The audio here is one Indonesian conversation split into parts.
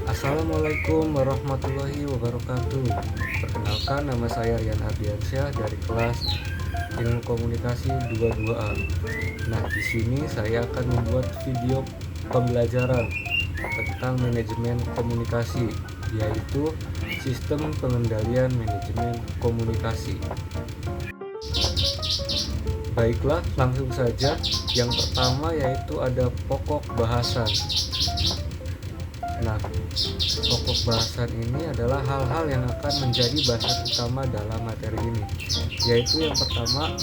Assalamualaikum warahmatullahi wabarakatuh. Perkenalkan, nama saya Rian Ardiansyah dari kelas Ilmu Komunikasi 22A. Nah, di sini saya akan membuat video pembelajaran tentang manajemen komunikasi, yaitu sistem pengendalian manajemen komunikasi. Baiklah, langsung saja. Yang pertama yaitu ada pokok bahasan. Nah, pokok bahasan ini adalah hal-hal yang akan menjadi bahasan utama dalam materi ini, yaitu yang pertama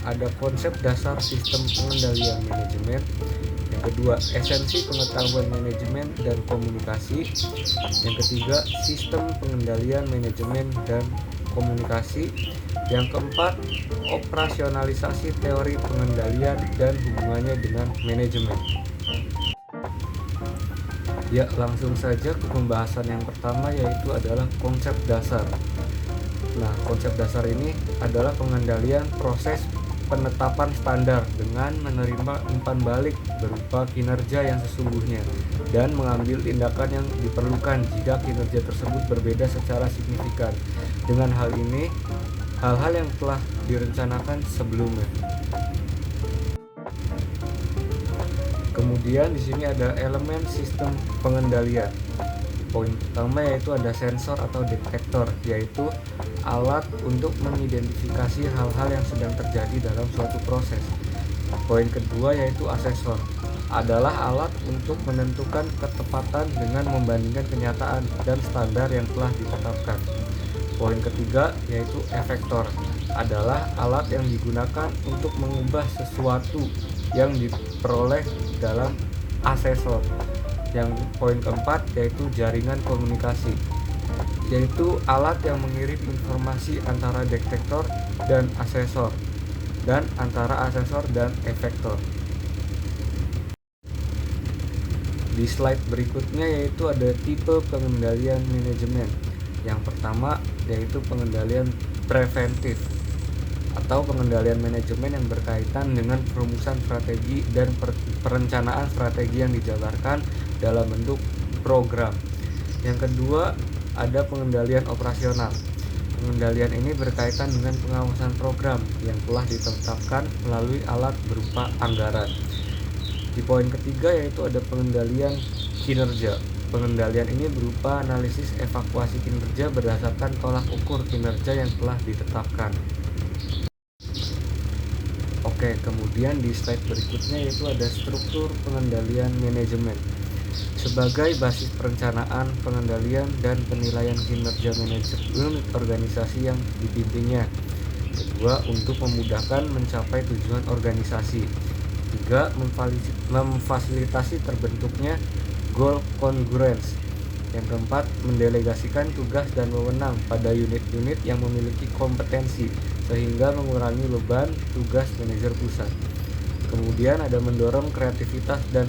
ada konsep dasar sistem pengendalian manajemen, yang kedua esensi pengetahuan manajemen dan komunikasi, yang ketiga sistem pengendalian manajemen dan komunikasi, yang keempat operasionalisasi teori pengendalian dan hubungannya dengan manajemen. Ya, langsung saja ke pembahasan yang pertama, yaitu adalah konsep dasar. Nah, konsep dasar ini adalah pengendalian proses penetapan standar dengan menerima umpan balik berupa kinerja yang sesungguhnya dan mengambil tindakan yang diperlukan jika kinerja tersebut berbeda secara signifikan dengan hal ini hal-hal yang telah direncanakan sebelumnya. Kemudian di sini ada elemen sistem pengendalian. Poin pertama yaitu ada sensor atau detektor, yaitu alat untuk mengidentifikasi hal-hal yang sedang terjadi dalam suatu proses. Poin kedua yaitu asesor, adalah alat untuk menentukan ketepatan dengan membandingkan kenyataan dan standar yang telah ditetapkan. Poin ketiga yaitu efektor, adalah alat yang digunakan untuk mengubah sesuatu yang diperoleh dalam asesor. Yang poin keempat yaitu jaringan komunikasi, yaitu alat yang mengirim informasi antara detektor dan asesor dan antara asesor dan efektor. Di slide berikutnya yaitu ada tipe pengendalian manajemen. Yang pertama yaitu pengendalian preventif atau pengendalian manajemen yang berkaitan dengan perumusan strategi dan perencanaan strategi yang dijabarkan dalam bentuk program. Yang kedua ada pengendalian operasional. Pengendalian ini berkaitan dengan pengawasan program yang telah ditetapkan melalui alat berupa anggaran. Di poin ketiga yaitu ada pengendalian kinerja. Pengendalian ini berupa analisis evakuasi kinerja berdasarkan tolak ukur kinerja yang telah ditetapkan. Oke, kemudian di slide berikutnya yaitu ada struktur pengendalian manajemen. Sebagai basis perencanaan, pengendalian, dan penilaian kinerja manajemen organisasi yang dipimpinnya. Kedua, untuk memudahkan mencapai tujuan organisasi. Tiga, memfasilitasi terbentuknya goal congruence. Yang keempat, mendelegasikan tugas dan wewenang pada unit-unit yang memiliki kompetensi sehingga mengurangi beban tugas manajer pusat. Kemudian ada mendorong kreativitas dan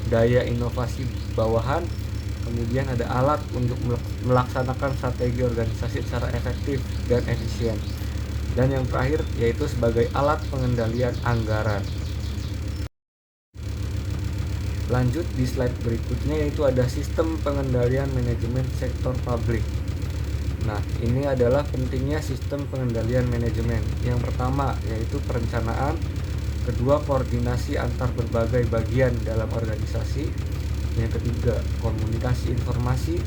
daya inovasi bawahan. Kemudian ada alat untuk melaksanakan strategi organisasi secara efektif dan efisien. Dan yang terakhir yaitu sebagai alat pengendalian anggaran. Lanjut di slide berikutnya yaitu ada sistem pengendalian manajemen sektor publik. Nah, ini adalah pentingnya sistem pengendalian manajemen. Yang pertama yaitu perencanaan, kedua koordinasi antar berbagai bagian dalam organisasi, yang ketiga komunikasi informasi,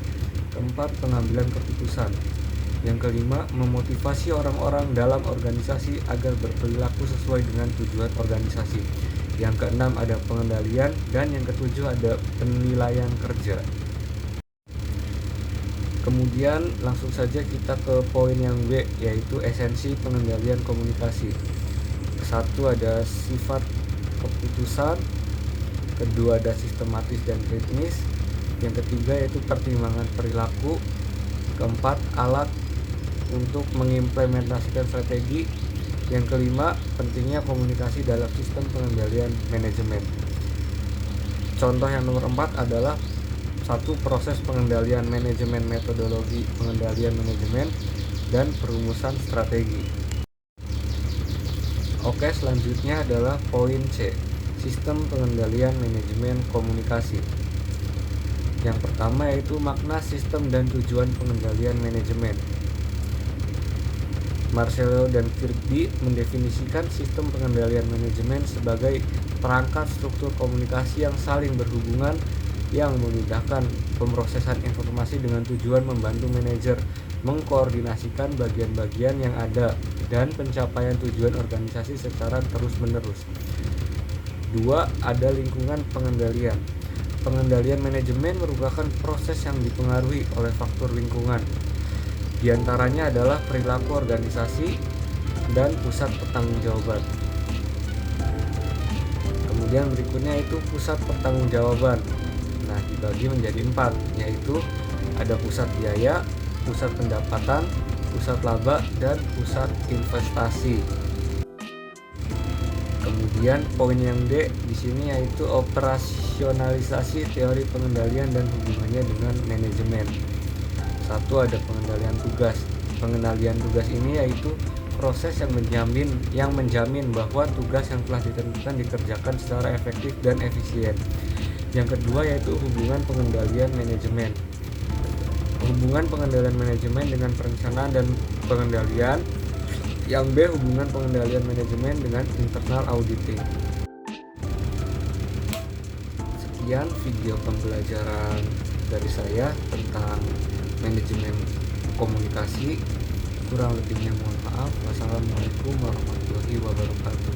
keempat pengambilan keputusan, yang kelima memotivasi orang-orang dalam organisasi agar berperilaku sesuai dengan tujuan organisasi, yang keenam ada pengendalian, dan yang ketujuh ada penilaian kerja. Kemudian langsung saja kita ke poin yang B, yaitu esensi pengendalian komunikasi. Satu ada sifat keputusan, kedua ada sistematis dan teknis, yang ketiga yaitu pertimbangan perilaku, keempat alat untuk mengimplementasikan strategi, yang kelima pentingnya komunikasi dalam sistem pengendalian manajemen. Contoh yang nomor 4 adalah satu proses pengendalian manajemen, metodologi pengendalian manajemen, dan perumusan strategi. Oke, selanjutnya adalah poin C, sistem pengendalian manajemen komunikasi. Yang pertama yaitu makna, sistem, dan tujuan pengendalian manajemen. Marcello dan Kirby mendefinisikan sistem pengendalian manajemen sebagai perangkat struktur komunikasi yang saling berhubungan yang memudahkan pemrosesan informasi dengan tujuan membantu manajer mengkoordinasikan bagian-bagian yang ada dan pencapaian tujuan organisasi secara terus-menerus. 2. Ada lingkungan pengendalian. Pengendalian manajemen merupakan proses yang dipengaruhi oleh faktor lingkungan. Di antaranya adalah perilaku organisasi dan pusat pertanggungjawaban. Kemudian berikutnya itu pusat pertanggungjawaban. Nah, dibagi menjadi 4, yaitu ada pusat biaya, pusat pendapatan, pusat laba, dan pusat investasi. Kemudian poin yang D di sini yaitu operasionalisasi teori pengendalian dan hubungannya dengan manajemen. 1. Ada pengendalian tugas. Pengendalian tugas ini yaitu proses yang menjamin bahwa tugas yang telah ditentukan dikerjakan secara efektif dan efisien. Yang kedua yaitu hubungan pengendalian manajemen. Hubungan pengendalian manajemen dengan perencanaan dan pengendalian. Yang B, hubungan pengendalian manajemen dengan internal auditing. Sekian video pembelajaran dari saya tentang manajemen komunikasi. Kurang lebihnya mohon maaf. Wassalamualaikum warahmatullahi wabarakatuh.